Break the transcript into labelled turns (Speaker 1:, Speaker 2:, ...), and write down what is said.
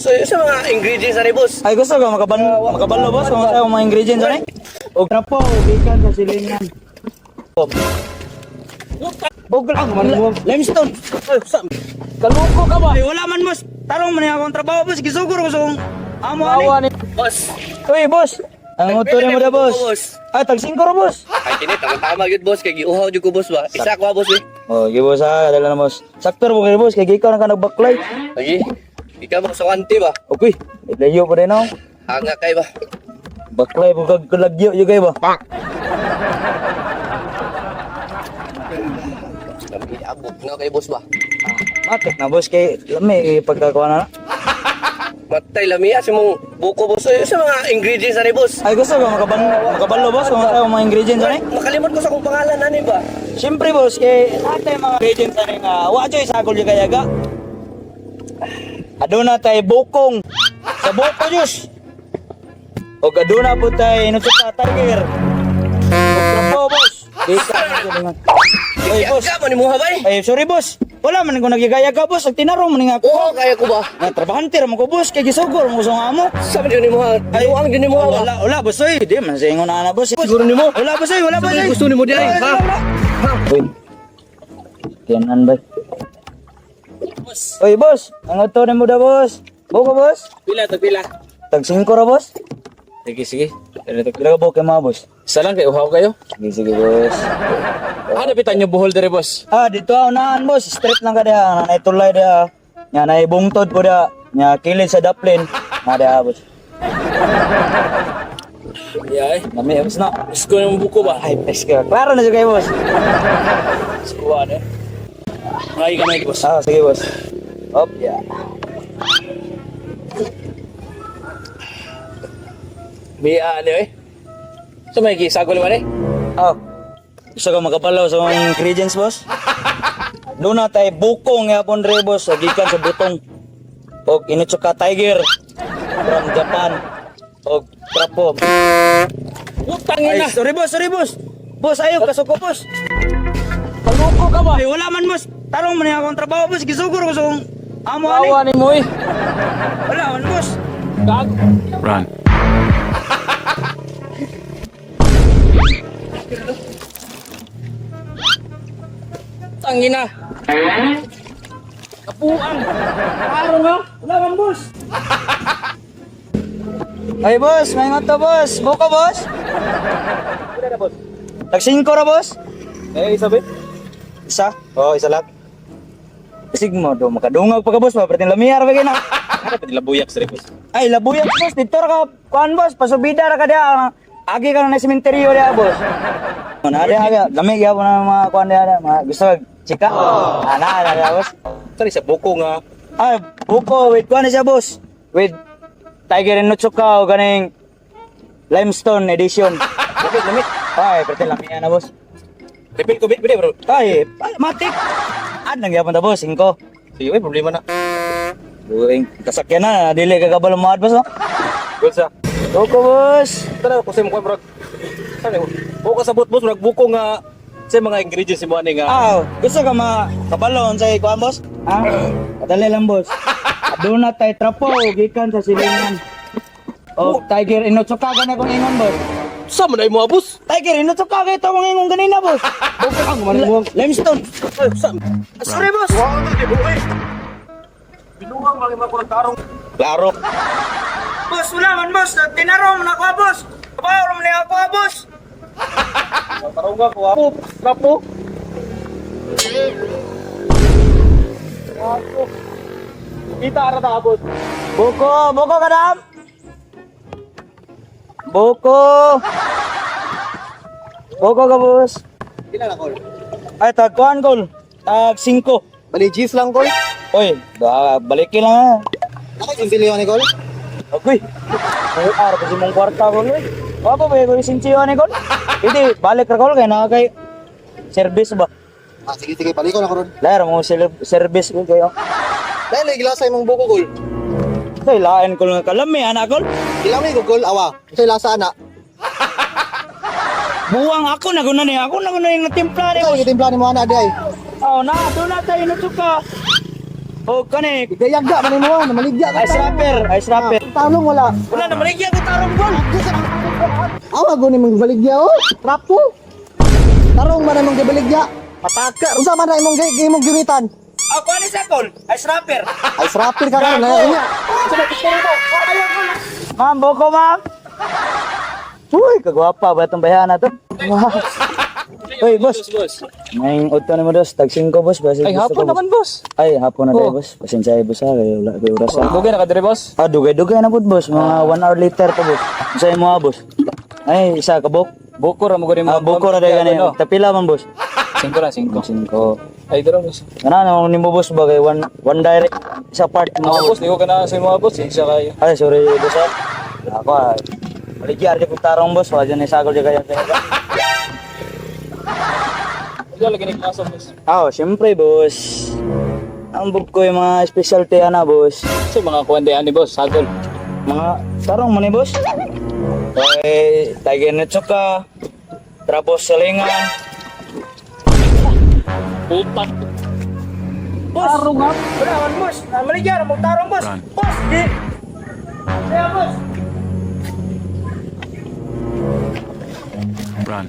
Speaker 1: boss. Sa mga ingredients na boss.
Speaker 2: Ay gusto ko makabalo boss kung sa mga ingredients ani. Og trapo, ikan sa silingan. Og limestone. Kaluko ka ba? Ay, wala man boss. Tarong man akong trabaho boss. Gisuguro ko sa amo ani.
Speaker 1: Boss.
Speaker 2: Uy boss. Ang motor mo da boss. Ay tag 5 ro boss.
Speaker 1: Ay kini tama gyud boss kay giuhaw jud ko boss ba. Isa ko boss eh.
Speaker 2: Oh, gibo sa dala na boss. Sakto mo kay boss kay ikaw na ka nagbaklay.
Speaker 1: Lagi. Ikaw mo sa kanti ba?
Speaker 2: Okay, layo pa rin ako.
Speaker 1: Hanga kay ba?
Speaker 2: Baklay bugag kalagyo yung kay ba?
Speaker 1: Lami abot nga kay boss ba?
Speaker 2: Matik na boss kay lami pagkakuha na.
Speaker 1: Matay lami sa mong buko boss. Sa mga ingredients na boss.
Speaker 2: Ay gusto ko makabalo boss kung sa mga ingredients ani.
Speaker 1: Makalimot ko sa kung pangalan ani ba?
Speaker 2: Siyempre boss kay natin mga ingredients ani nga wa joy sagol yung kayaga. Aduna tay bukong sa buko juice. O aduna po tay nutsuka tiger. O trapo boss. Dika na galingan. Ay boss.
Speaker 1: Ka mo ni mo habay.
Speaker 2: Ay sorry boss. Wala man ko nagigaya ka boss. Ag tinarong man nga ako.
Speaker 1: Oo, kaya ko ba?
Speaker 2: Na trabahante ra mo ko boss kay gisugor mo sa amo.
Speaker 1: Sabi ni mo. Ay, ang din mo.
Speaker 2: Wala boss oy. Di man sa ingon ana boss.
Speaker 1: Siguro ni mo.
Speaker 2: Wala boss oy, wala boss oy.
Speaker 1: Gusto ni mo di ay, ha?
Speaker 2: Uy. Tiyanan ba? Oy boss, ang auto mo da boss. Buko boss.
Speaker 1: Pila to pila.
Speaker 2: Tag 5 ra boss.
Speaker 1: Sige.
Speaker 2: Pila ka buko mga boss.
Speaker 1: Isa lang kay uhaw kayo.
Speaker 2: Sige boss.
Speaker 1: Ano pitan niyo buhol dere boss?
Speaker 2: Ah, dito unahan boss. Straight lang ka dia. Nanay tulay dia. Nya nay bungtod po dia. Nya kilid sa daplin. Na dia boss.
Speaker 1: Yay.
Speaker 2: Nami boss na.
Speaker 1: Isko yung buko ba?
Speaker 2: Ay, pes ka. Klaro na siya kayo boss.
Speaker 1: Iskuha na. Ngay ka may boss.
Speaker 2: Ah, sige boss. Hop, ya.
Speaker 1: Biya ano eh. So may gisagol mo eh.
Speaker 2: Oh. Gusto ka makapalaw sa mga ingredients boss? Doon na tayo bukong yapon re boss. Gikan sa butong. Og inutsuka tiger. From Japan. Og trapo.
Speaker 1: Utang
Speaker 2: Ay,
Speaker 1: ina.
Speaker 2: sorry boss. Boss, ayaw, kasuko boss. Kaluko ka ba? Ay, wala man boss. Tarong man akong trabaho boss. Gisuguro ko sa amo ani.
Speaker 1: Awa ni mo eh.
Speaker 2: Wala man boss.
Speaker 1: Gag.
Speaker 3: Run.
Speaker 1: Tangina. Kapuan. Araw nga.
Speaker 2: Wala man boss. Ay boss, may nga to boss. Buko boss. Tag 5 ra boss.
Speaker 1: Eh, isabit.
Speaker 2: Isa? Oo, isa lang. Isig mo do makadungag pa ka boss, mapertin lamiyar ba gina.
Speaker 1: Ano pa labuyak sa boss?
Speaker 2: Ay, labuyak boss, dito ra ka kuan boss, pasubida ra ka dia. Agi ka na sementeryo dia boss. Ana dia lamig ya na mga kuan dia, mga gusto kag chika. Ana dia boss.
Speaker 1: Tari sa buko nga.
Speaker 2: Ay, buko with kuan siya boss. With Tiger and Nutsuka o ganing limestone edition.
Speaker 1: Lamit.
Speaker 2: Ay, pertin lamiyar na boss.
Speaker 1: Repeat ko bit bro.
Speaker 2: Ay, matik. Nang yapon ta boss, 5.
Speaker 1: Sige, may problema na.
Speaker 2: Buing kasakyan na, dili ka kabalo mo boss no?
Speaker 1: Good sa.
Speaker 2: Buko boss.
Speaker 1: Tara ko sa mo bro. Saan mo? Buko sa boss buko nga sa mga ingredients mo ani nga.
Speaker 2: Ah, gusto ka makabalon sa ikuan boss? Ah, kadali lang boss. Aduna tay trapo, gikan sa silingan. Oh, Tiger inutsuka ka na kung ingon boss.
Speaker 1: Sa man ay mo boss?
Speaker 2: Tiger inutsuka ka ito kung ingon ganina boss.
Speaker 1: Buko ang man mo.
Speaker 2: Limestone.
Speaker 1: Sa.
Speaker 2: Sorry boss.
Speaker 1: Wa na di buko. Binuang mali man ko ng tarong. Klaro.
Speaker 2: Boss, wala man boss. Tinarong na ako boss. Kabaw na ako boss.
Speaker 1: Tarong nga ko. Trapo. Kita ara ta boss.
Speaker 2: Buko kadam. Buko ka boss.
Speaker 1: Kila na ko.
Speaker 2: Ay, tag kuan kol. Tag 5.
Speaker 1: Bali cheese lang ko.
Speaker 2: Oy, balikin lang ha.
Speaker 1: Nakakintili ni ko.
Speaker 2: Agoy. Ay, araw kasi mong kwarta ko eh. Apa ba yung sinsiyo ni kol? Hindi, balik ra kol kay na kay service ba?
Speaker 1: Sige, paliko na ko ron.
Speaker 2: Lahir mo service ko kayo.
Speaker 1: Dahil nagilasa imong buko kol.
Speaker 2: Ay, lain kol nga kalami anak kol.
Speaker 1: Ilami ko kol awa. Kasi lasa ana.
Speaker 2: Buwang ako naguna yung natimpla ni.
Speaker 1: Ikaw gitimpla ni mo ana di ay.
Speaker 2: Oh, na, doon na tayo natuka. O kani,
Speaker 3: Gayaga man mo na maligya ka.
Speaker 2: ice rapper.
Speaker 3: Talong wala.
Speaker 1: Wala na maligya ko tarong bol.
Speaker 3: Awa go ni mong baligya oh. Trapo. Tarong man imong gibaligya. Pataka. Unsa man na imong gimitan?
Speaker 2: Ako ni Sakol, ice rapper.
Speaker 3: Ay rapper ka karon na niya.
Speaker 2: Ma'am, buko ma'am. Uy, kagwapa ba itong bayana to?
Speaker 3: Wow.
Speaker 2: Uy, boss.
Speaker 1: Boss.
Speaker 2: May utto na mo dos, tag 5 boss. Basi
Speaker 1: Ay,
Speaker 2: gusto
Speaker 1: hapon
Speaker 2: ko, boss.
Speaker 1: naman, boss.
Speaker 2: Ay, hapon na tayo,
Speaker 1: Oh.
Speaker 2: boss. Pasensya boss ha, kaya wala kayo oras.
Speaker 1: Dugay na ka dire, boss.
Speaker 2: Ah, dugay-dugay na po, boss. Mga 1 hour later pa, boss. Sa'yo mo, boss. Ay, isa ka, bok.
Speaker 1: Buko ra mo gani mo.
Speaker 2: Ah, buko na tayo ganyan. Tapila man, boss.
Speaker 1: 5 ra, 5.
Speaker 2: 5.
Speaker 1: Ay, dira, boss.
Speaker 2: Ano, ni mo, boss, bagay. One direct. Isa part mo.
Speaker 1: Ako, boss, di ko ka na sa mga boss. Siya kayo.
Speaker 2: Ay, sorry, boss, ha. Ako, maligyan, di ko tarong, boss. Wala dyan, isagol dyan kayo.
Speaker 1: Diyan lagi ni klase, boss.
Speaker 2: Ah, syempre, boss. Ang book ko yung mga specialty, ana, boss.
Speaker 1: So, mga kuwandean ni boss, sagol.
Speaker 2: Mga tarong mo ni, boss. Okay, tiger na tsuka. Trapos salingan.
Speaker 1: Putak.
Speaker 2: Boss! Tarong ha? Wala, boss. Maligyan, mo tarong, boss. Boss, di. Kaya, boss.
Speaker 4: Run.